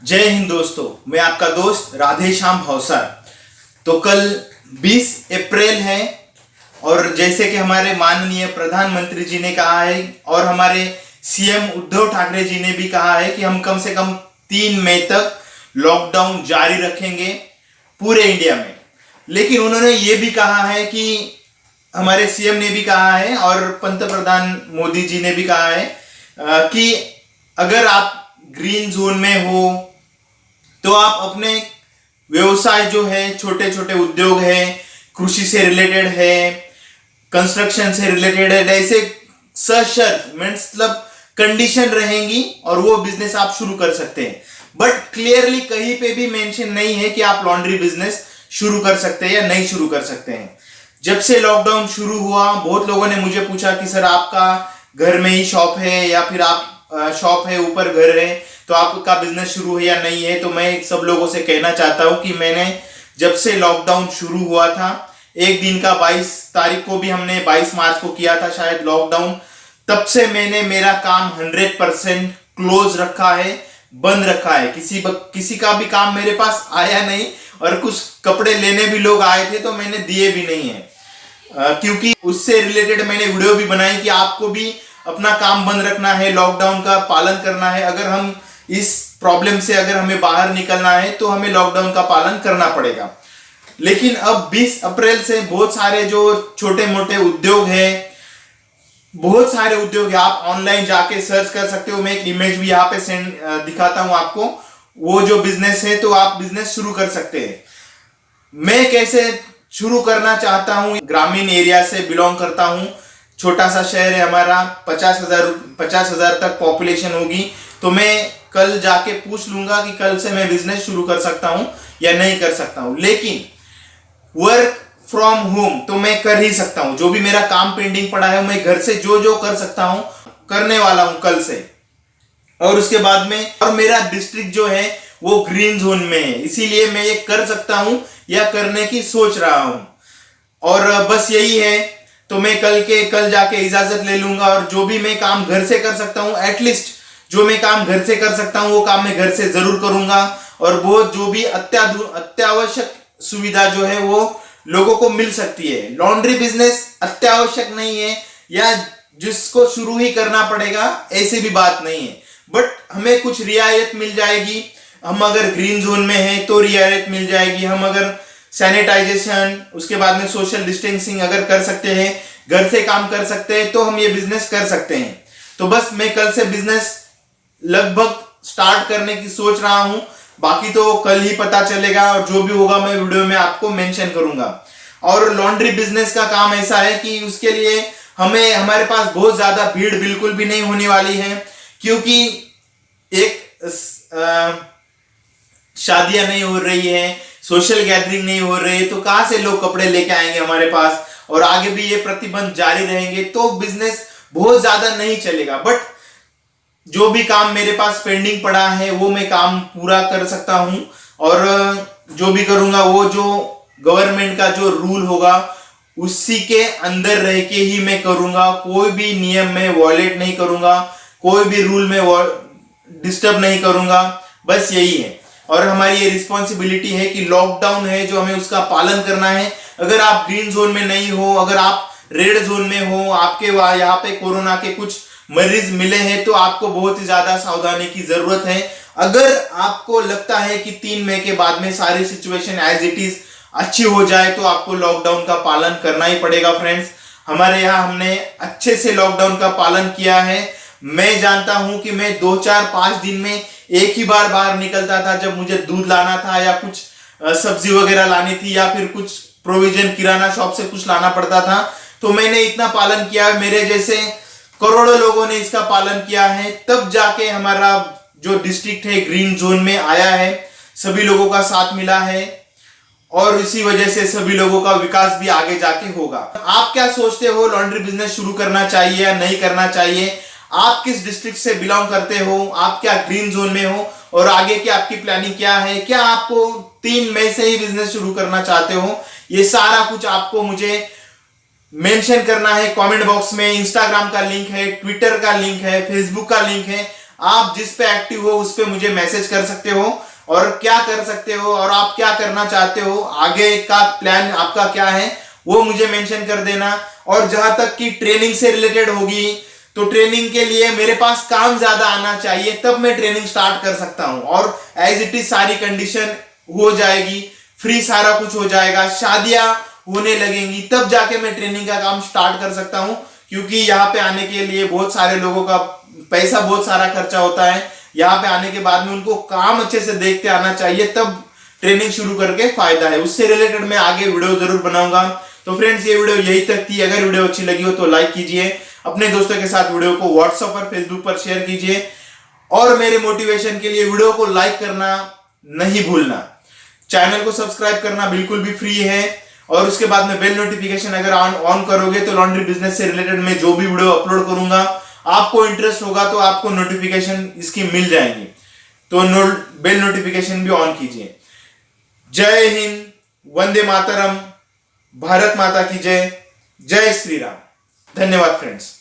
जय हिंद दोस्तों, मैं आपका दोस्त राधेश्याम भौसर। तो कल 20 अप्रैल है और जैसे कि हमारे माननीय प्रधानमंत्री जी ने कहा है और हमारे सीएम उद्धव ठाकरे जी ने भी कहा है कि हम कम से कम 3 मई तक लॉकडाउन जारी रखेंगे पूरे इंडिया में। लेकिन उन्होंने ये भी कहा है कि हमारे सीएम ने भी कहा है और पंतप्रधान मोदी जी ने भी कहा है कि अगर आप ग्रीन जोन में हो तो आप अपने व्यवसाय जो है, छोटे छोटे उद्योग है, कृषि से रिलेटेड है, कंस्ट्रक्शन से रिलेटेड है, ऐसे सशर्त मतलब कंडीशन रहेंगी और वो बिजनेस आप शुरू कर सकते हैं। बट क्लियरली कहीं पे भी मेंशन नहीं है कि आप लॉन्ड्री बिजनेस शुरू कर सकते हैं या नहीं शुरू कर सकते हैं। जब से लॉकडाउन शुरू हुआ बहुत लोगों ने मुझे पूछा कि सर आपका घर में ही शॉप है या फिर आप शॉप है ऊपर घर है तो आपका बिजनेस शुरू है या नहीं है। तो मैं सब लोगों से कहना चाहता हूं कि मैंने जब से लॉकडाउन शुरू हुआ था, एक दिन का 22 तारीख को भी हमने 22 मार्च को किया था शायद लॉकडाउन, तब से मैंने मेरा काम 100% क्लोज रखा है, बंद रखा है। किसी का भी काम मेरे पास आया नहीं और कुछ कपड़े लेने भी लोग आए थे तो मैंने दिए भी नहीं है, क्योंकि उससे रिलेटेड मैंने वीडियो भी बनाई कि आपको भी अपना काम बंद रखना है, लॉकडाउन का पालन करना है। अगर हम इस प्रॉब्लम से अगर हमें बाहर निकलना है तो हमें लॉकडाउन का पालन करना पड़ेगा। लेकिन अब 20 अप्रैल से बहुत सारे जो छोटे मोटे उद्योग है, बहुत सारे उद्योग है, आप ऑनलाइन जाके सर्च कर सकते हो। मैं एक इमेज भी यहाँ पे दिखाता हूं आपको, वो जो बिजनेस है तो आप बिजनेस शुरू कर सकते हैं। मैं कैसे शुरू करना चाहता हूं, ग्रामीण एरिया से बिलोंग करता हूं, छोटा सा शहर है हमारा, 50,000 तक पॉपुलेशन होगी। तो मैं कल जाके पूछ लूंगा कि कल से मैं बिजनेस शुरू कर सकता हूं या नहीं कर सकता हूं। लेकिन वर्क फ्रॉम होम तो मैं कर ही सकता हूं। जो भी मेरा काम पेंडिंग पड़ा है मैं घर से जो जो कर सकता हूं करने वाला हूं कल से। और उसके बाद में और मेरा डिस्ट्रिक्ट जो है वो ग्रीन जोन में है, इसीलिए मैं ये कर सकता हूं या करने की सोच रहा हूं। और बस यही है। तो मैं कल जाके इजाजत ले लूंगा और जो भी मैं काम घर से कर सकता हूं, एटलीस्ट जो मैं काम घर से कर सकता हूं वो काम मैं घर से जरूर करूंगा। और वो जो भी अत्यावश्यक सुविधा जो है वो लोगों को मिल सकती है। लॉन्ड्री बिजनेस अत्यावश्यक नहीं है या जिसको शुरू ही करना पड़ेगा ऐसी भी बात नहीं है, बट हमें कुछ रियायत मिल जाएगी। हम अगर ग्रीन जोन में हैं तो रियायत मिल जाएगी। हम अगर सैनिटाइजेशन, उसके बाद में सोशल डिस्टेंसिंग अगर कर सकते हैं, घर से काम कर सकते हैं तो हम ये बिजनेस कर सकते हैं। तो बस मैं कल से बिजनेस लगभग स्टार्ट करने की सोच रहा हूं, बाकी तो कल ही पता चलेगा और जो भी होगा मैं वीडियो में आपको मेंशन करूंगा। और लॉन्ड्री बिजनेस का काम ऐसा है कि उसके लिए हमारे पास बहुत ज्यादा भीड़ बिल्कुल भी नहीं होने वाली है, क्योंकि एक शादियां नहीं हो रही है, सोशल गैदरिंग नहीं हो रही है, तो कहां से लोग कपड़े लेके आएंगे हमारे पास। और आगे भी ये प्रतिबंध जारी रहेंगे तो बिजनेस बहुत ज्यादा नहीं चलेगा। बट जो भी काम मेरे पास पेंडिंग पड़ा है वो मैं काम पूरा कर सकता हूं और जो भी करूंगा वो जो गवर्नमेंट का जो रूल होगा उसी के अंदर रह के ही मैं करूंगा। कोई भी नियम में वॉयलेट नहीं करूंगा, कोई भी रूल में डिस्टर्ब नहीं करूंगा। बस यही है। और हमारी ये रिस्पॉन्सिबिलिटी है कि लॉकडाउन है जो हमें उसका पालन करना है। अगर आप ग्रीन जोन में नहीं हो, अगर आप रेड जोन में हो, आपके यहाँ पे कोरोना के कुछ मरीज मिले हैं तो आपको बहुत ही ज्यादा सावधानी की जरूरत है। अगर आपको लगता है कि 3 मई के बाद में सारी सिचुएशन एज इट इज अच्छी हो जाए तो आपको लॉकडाउन का पालन करना ही पड़ेगा। फ्रेंड्स, हमारे यहाँ हमने अच्छे से लॉकडाउन का पालन किया है। मैं जानता हूं कि मैं 2, 4, 5 दिन में एक ही बार बाहर निकलता था जब मुझे दूध लाना था या कुछ सब्जी वगैरह लानी थी या फिर कुछ प्रोविजन किराना शॉप से कुछ लाना पड़ता था। तो मैंने इतना पालन किया, मेरे जैसे करोड़ों लोगों ने इसका पालन किया है, तब जाके हमारा जो डिस्ट्रिक्ट है ग्रीन जोन में आया है। सभी लोगों का साथ मिला है और इसी वजह से सभी लोगों का विकास भी आगे जाके होगा। आप क्या सोचते हो, लॉन्ड्री बिजनेस शुरू करना चाहिए या नहीं करना चाहिए? आप किस डिस्ट्रिक्ट से बिलोंग करते हो? आप क्या ग्रीन जोन में हो? और आगे की आपकी प्लानिंग क्या है? क्या आपको 3 मई से ही बिजनेस शुरू करना चाहते हो? ये सारा कुछ आपको मुझे मेंशन करना है कमेंट बॉक्स में। इंस्टाग्राम का लिंक है, ट्विटर का लिंक है, फेसबुक का लिंक है। आप जिस पे एक्टिव हो उस पे मुझे मैसेज कर सकते हो और क्या कर सकते हो और आप क्या करना चाहते हो, आगे का प्लान आपका क्या है वो मुझे मेंशन कर देना। और जहां तक कि ट्रेनिंग से रिलेटेड होगी तो ट्रेनिंग के लिए मेरे पास काम ज्यादा आना चाहिए, तब मैं ट्रेनिंग स्टार्ट कर सकता हूं। और एज इट इज सारी कंडीशन हो जाएगी, फ्री सारा कुछ हो जाएगा, शादियां होने लगेंगी, तब जाके मैं ट्रेनिंग का काम स्टार्ट कर सकता हूं। क्योंकि यहाँ पे आने के लिए बहुत सारे लोगों का पैसा बहुत सारा खर्चा होता है, यहाँ पे आने के बाद में उनको काम अच्छे से देखते आना चाहिए, तब ट्रेनिंग शुरू करके फायदा है। उससे रिलेटेड मैं आगे वीडियो जरूर बनाऊंगा। तो फ्रेंड्स ये वीडियो यही तक थी। अगर वीडियो अच्छी लगी हो तो लाइक कीजिए, अपने दोस्तों के साथ वीडियो को व्हाट्सएप पर फेसबुक पर शेयर कीजिए और मेरे मोटिवेशन के लिए वीडियो को लाइक करना नहीं भूलना। चैनल को सब्सक्राइब करना बिल्कुल भी फ्री है और उसके बाद में बेल नोटिफिकेशन अगर ऑन करोगे तो लॉन्ड्री बिजनेस से रिलेटेड मैं जो भी वीडियो अपलोड करूंगा, आपको इंटरेस्ट होगा तो आपको नोटिफिकेशन इसकी मिल जाएंगी। तो बेल नोटिफिकेशन भी ऑन कीजिए। जय हिंद, वंदे मातरम, भारत माता की जय, जय श्री राम। धन्यवाद फ्रेंड्स।